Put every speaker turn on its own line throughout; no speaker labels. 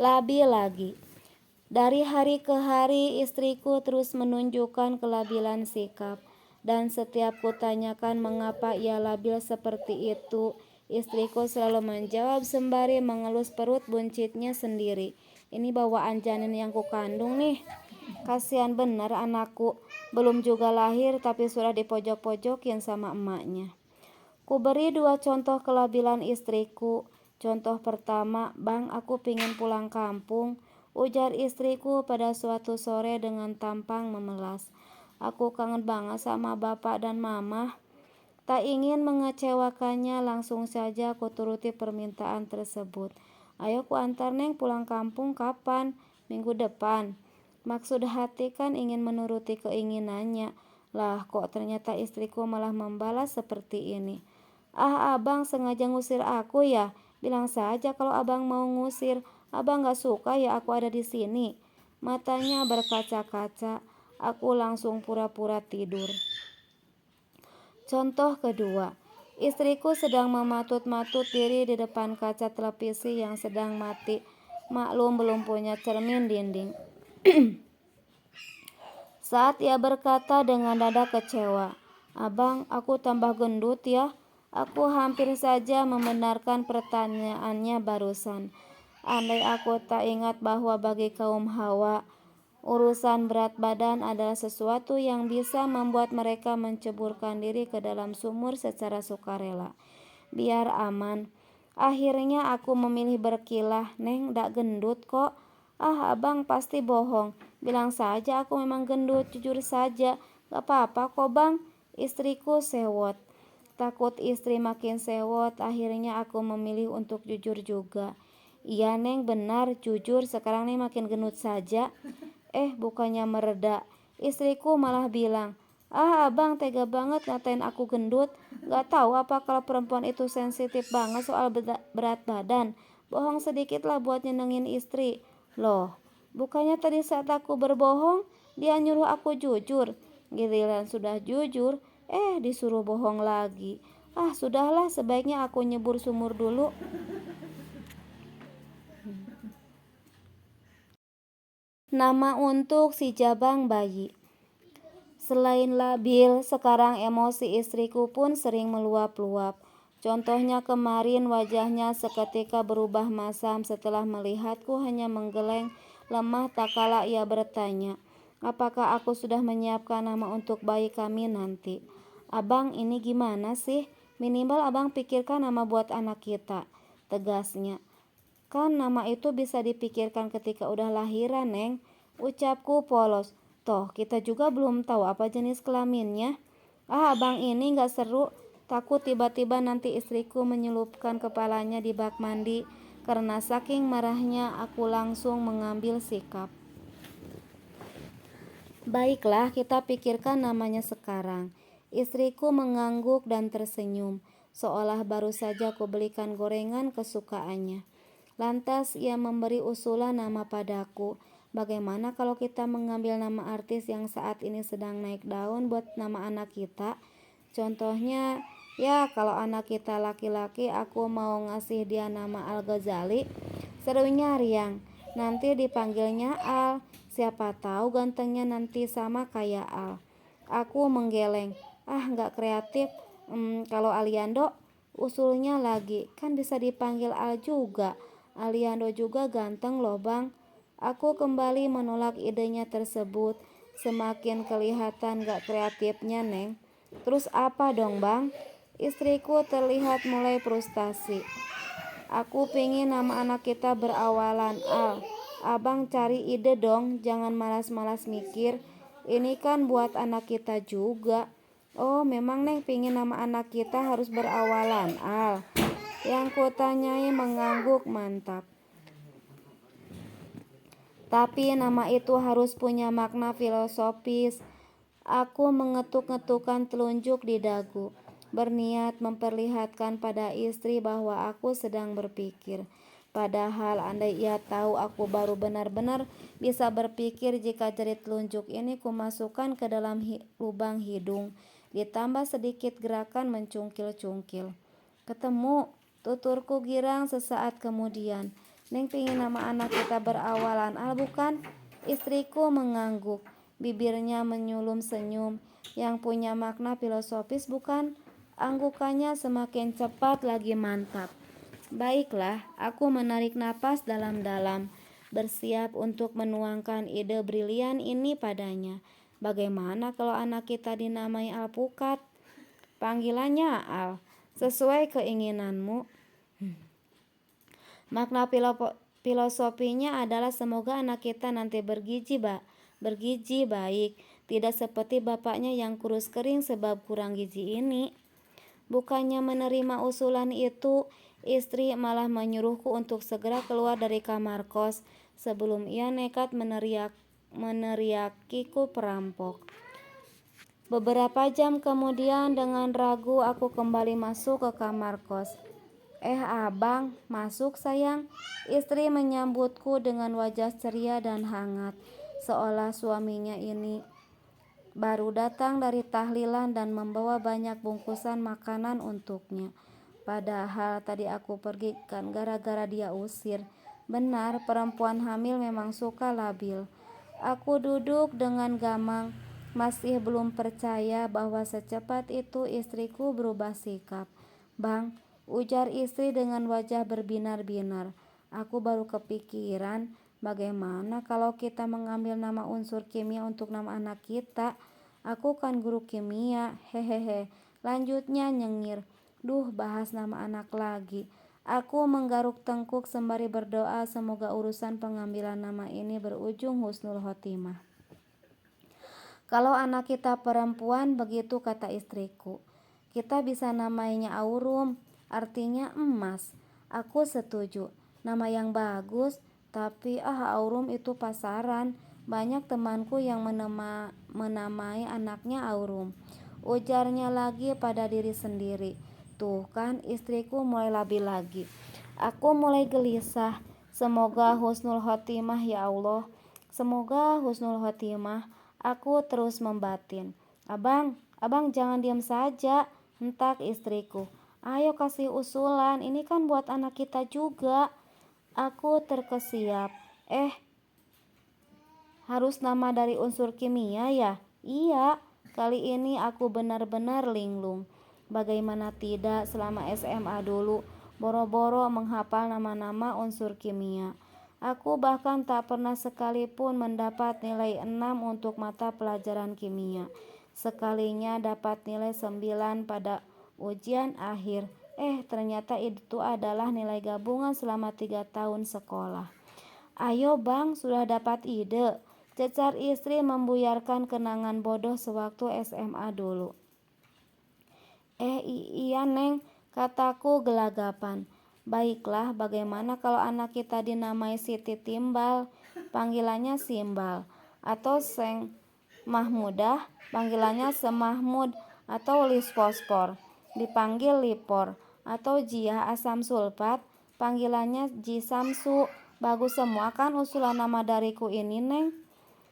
labil lagi. Dari hari ke hari istriku terus menunjukkan kelabilan sikap, dan setiap kutanyakan mengapa ia labil seperti itu, istriku selalu menjawab sembari mengelus perut buncitnya sendiri. Ini bawaan janin yang kukandung nih. Kasihan bener anakku, belum juga lahir tapi sudah dipojok-pojokin sama emaknya. Ku beri 2 contoh kelabilan istriku. Contoh pertama, "Bang, aku pingin pulang kampung," ujar istriku pada suatu sore dengan tampang memelas. "Aku kangen banget sama bapak dan mama." Tak ingin mengecewakannya, langsung saja ku turuti permintaan tersebut. "Ayo ku antar Neng pulang kampung kapan?" "Minggu depan." Maksud hati kan ingin menuruti keinginannya. Lah kok ternyata istriku malah membalas seperti ini. "Ah, abang sengaja ngusir aku ya? Bilang saja kalau abang mau ngusir. Abang gak suka ya aku ada di sini." Matanya berkaca-kaca. Aku langsung pura-pura tidur. Contoh kedua, istriku sedang mematut-matut diri di depan kaca televisi yang sedang mati. Maklum belum punya cermin dinding. Saat ia berkata dengan dada kecewa, "Abang, aku tambah gendut ya?" Aku hampir saja membenarkan pertanyaannya barusan. Andai aku tak ingat bahwa bagi kaum Hawa, urusan berat badan adalah sesuatu yang bisa membuat mereka menceburkan diri ke dalam sumur secara sukarela. Biar aman. Akhirnya aku memilih berkilah, "Neng, dak gendut kok." "Ah, abang pasti bohong. Bilang saja aku memang gendut, jujur saja." "Gak apa-apa kok bang." Istriku sewot. Takut istri makin sewot, akhirnya aku memilih untuk jujur juga. "Iya Neng, benar, jujur sekarang Neng makin gendut saja." Bukannya mereda, istriku malah bilang, "Ah, abang tega banget ngatain aku gendut. Gak tahu apa kalau perempuan itu sensitif banget soal berat badan. Bohong sedikit lah buat nyenengin istri." Loh, bukannya tadi saat aku berbohong, dia nyuruh aku jujur. Giliran sudah jujur, disuruh bohong lagi. Ah, sudahlah, sebaiknya aku nyebur sumur dulu. Nama untuk si jabang bayi. Selain labil, sekarang emosi istriku pun sering meluap-luap. Contohnya kemarin wajahnya seketika berubah masam setelah melihatku hanya menggeleng lemah tak kala ia bertanya, "Apakah aku sudah menyiapkan nama untuk bayi kami nanti?" "Abang, ini gimana sih? Minimal abang pikirkan nama buat anak kita," tegasnya. "Kan nama itu bisa dipikirkan ketika udah lahiran, Neng," ucapku polos. "Toh kita juga belum tahu apa jenis kelaminnya." "Ah, abang ini gak seru." Takut tiba-tiba nanti istriku menyelupkan kepalanya di bak mandi. Karena saking marahnya aku langsung mengambil sikap. "Baiklah, kita pikirkan namanya sekarang." Istriku mengangguk dan tersenyum, seolah baru saja kubelikan gorengan kesukaannya. Lantas ia memberi usulan nama padaku. "Bagaimana kalau kita mengambil nama artis yang saat ini sedang naik daun buat nama anak kita? Contohnya, ya kalau anak kita laki-laki aku mau ngasih dia nama Al-Ghazali." Serunya riang. "Nanti dipanggilnya Al. Siapa tahu gantengnya nanti sama kayak Al." Aku menggeleng. "Ah, gak kreatif. Kalau Aliando?" Usulnya lagi. "Kan bisa dipanggil Al juga. Aliando juga ganteng loh bang." Aku kembali menolak idenya tersebut. Semakin kelihatan gak kreatifnya Neng. "Terus apa dong bang?" Istriku terlihat mulai frustasi. "Aku pingin nama anak kita berawalan Al." "Abang cari ide dong, jangan malas-malas mikir. Ini kan buat anak kita juga." "Oh, memang Neng pingin nama anak kita harus berawalan Al?" Yang kutanyai mengangguk mantap. "Tapi nama itu harus punya makna filosofis." Aku mengetuk-ngetukkan telunjuk di dagu, berniat memperlihatkan pada istri bahwa aku sedang berpikir. Padahal andai ia tahu aku baru benar-benar bisa berpikir jika jari telunjuk ini kumasukkan ke dalam lubang hidung, ditambah sedikit gerakan mencungkil-cungkil. "Ketemu," tuturku girang sesaat kemudian. Neng pingin nama anak kita berawalan Al bukan? Istriku mengangguk. Bibirnya menyulum senyum yang punya makna filosofis bukan? Anggukannya semakin cepat lagi mantap. Baiklah, aku menarik napas dalam-dalam, bersiap untuk menuangkan ide brilian ini padanya. Bagaimana kalau anak kita dinamai Alpukat? Panggilannya Al, sesuai keinginanmu. Makna filosofinya adalah semoga anak kita nanti bergizi baik, tidak seperti bapaknya yang kurus kering sebab kurang gizi ini. Bukannya menerima usulan itu, istri malah menyuruhku untuk segera keluar dari kamar kos sebelum ia nekat meneriakiku perampok. Beberapa jam kemudian dengan ragu aku kembali masuk ke kamar kos. Abang, masuk sayang. Istri menyambutku dengan wajah ceria dan hangat, seolah suaminya ini baru datang dari tahlilan dan membawa banyak bungkusan makanan untuknya. Padahal tadi aku pergi kan gara-gara dia usir. Benar, perempuan hamil memang suka labil. Aku duduk dengan gamang, masih belum percaya bahwa secepat itu istriku berubah sikap. Bang, ujar istri dengan wajah berbinar-binar. Aku baru kepikiran, bagaimana kalau kita mengambil nama unsur kimia untuk nama anak kita? Aku kan guru kimia, hehehe. Lanjutnya nyengir. Duh, bahas nama anak lagi. Aku menggaruk tengkuk sembari berdoa semoga urusan pengambilan nama ini berujung husnul khotimah. Kalau anak kita perempuan, begitu kata istriku, kita bisa namainya Aurum, artinya emas. Aku setuju, nama yang bagus, tapi Aurum itu pasaran. Banyak temanku yang menamai anaknya Aurum. Ujarnya lagi pada diri sendiri. Tuh kan, istriku mulai labil lagi. Aku mulai gelisah. Semoga husnul khotimah ya Allah. Semoga husnul khotimah. Aku terus membatin. Abang jangan diam saja, hentak istriku. Ayo kasih usulan, ini kan buat anak kita juga. Aku terkesiap. Harus nama dari unsur kimia ya? Iya, kali ini aku benar-benar linglung. Bagaimana tidak selama SMA dulu, boro-boro menghafal nama-nama unsur kimia. Aku bahkan tak pernah sekalipun mendapat nilai 6 untuk mata pelajaran kimia. Sekalinya dapat nilai 9 pada ujian akhir. Ternyata itu adalah nilai gabungan selama 3 tahun sekolah. Ayo bang, sudah dapat ide? Cecar istri membuyarkan kenangan bodoh sewaktu SMA dulu. Iya neng, kataku gelagapan. Baiklah, bagaimana kalau anak kita dinamai Siti Timbal, panggilannya Simbal, atau Seng Mahmudah, panggilannya Semahmud, atau Lis Fosfor, dipanggil Lipor, atau Jiah Asam Sulfat, panggilannya Ji Samsu. Bagus semua kan usulan nama dariku ini neng?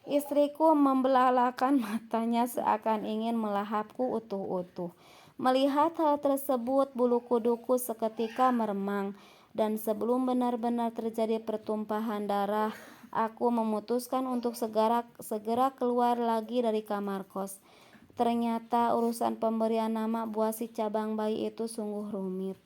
Istriku membelalakan matanya seakan ingin melahapku utuh-utuh. Melihat hal tersebut, bulu kuduku seketika meremang, dan sebelum benar-benar terjadi pertumpahan darah, aku memutuskan untuk segera keluar lagi dari kamar kos. Ternyata urusan pemberian nama buah si cabang bayi itu sungguh rumit.